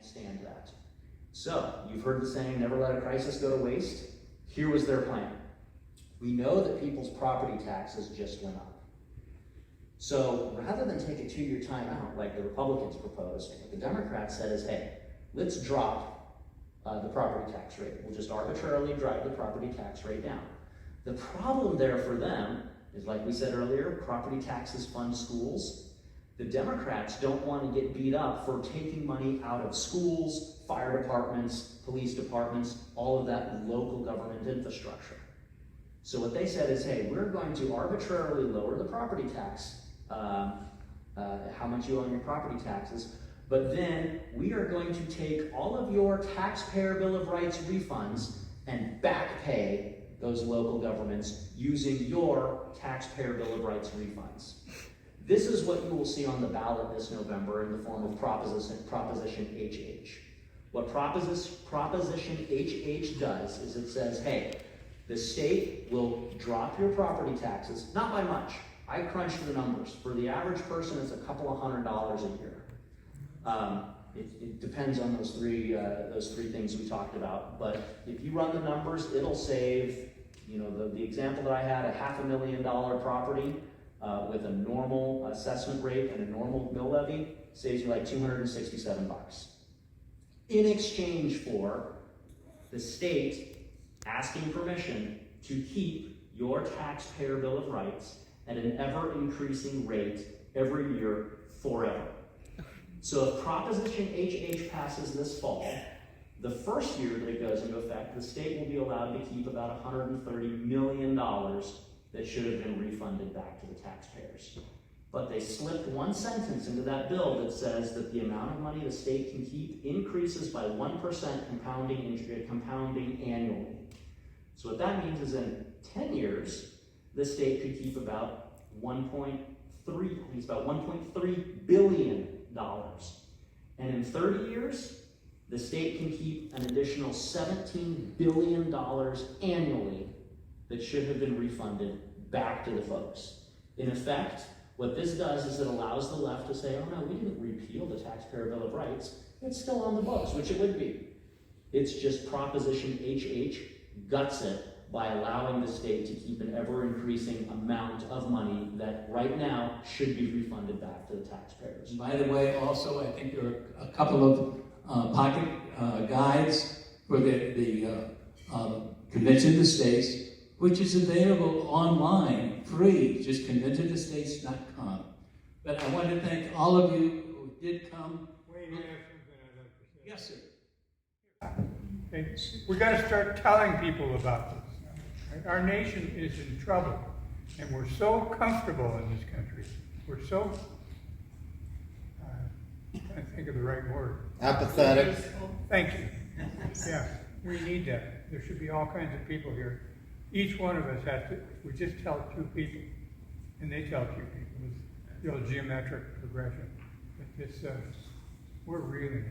stand that. So, you've heard the saying, never let a crisis go to waste. Here was their plan. We know that people's property taxes just went up. So, rather than take a 2-year timeout like the Republicans proposed, what the Democrats said is, hey, let's drop the property tax rate. We'll just arbitrarily drive the property tax rate down. The problem there for them is, like we said earlier, property taxes fund schools. The Democrats don't want to get beat up for taking money out of schools, fire departments, police departments, all of that local government infrastructure. So what they said is, hey, we're going to arbitrarily lower the property tax, how much you owe on your property taxes, but then we are going to take all of your taxpayer Bill of Rights refunds and back pay those local governments using your taxpayer Bill of Rights refunds. This is what you will see on the ballot this November in the form of Proposition HH. What Proposition HH does is it says, hey, the state will drop your property taxes, not by much. I crunched the numbers. For the average person, it's a couple of $100 a year. It depends on those three things we talked about. But if you run the numbers, it'll save, the example that I had, a $500,000 property with a normal assessment rate and a normal mill levy saves you like $267. In exchange for the state asking permission to keep your taxpayer Bill of Rights at an ever-increasing rate every year forever. So if Proposition HH passes this fall, the first year that it goes into effect, the state will be allowed to keep about $130 million that should have been refunded back to the taxpayers. But they slipped one sentence into that bill that says that the amount of money the state can keep increases by 1% compounding annually. So what that means is in 10 years, the state could keep about $1.3 billion. And in 30 years, the state can keep an additional $17 billion annually that should have been refunded back to the folks. In effect, what this does is it allows the left to say, oh no, we didn't repeal the Taxpayer Bill of Rights. It's still on the books, which it would be. It's just Proposition HH guts it by allowing the state to keep an ever-increasing amount of money that right now should be refunded back to the taxpayers. By the way, also, I think there are a couple of pocket guides for the Convention of the States, which is available online, free, just conventionofthestates.com. But I want to thank all of you who did come. Wait, you have something I'd like to say. Yes, sir. Okay. We got to start telling people about this. Right? Our nation is in trouble, and we're so comfortable in this country. We're so, I'm trying to think of the right word. Apathetic. Thank you. Yeah, we need that. There should be all kinds of people here. Each one of us has to, we just tell two people, and they tell two people. It's the old geometric progression. But this, we're really in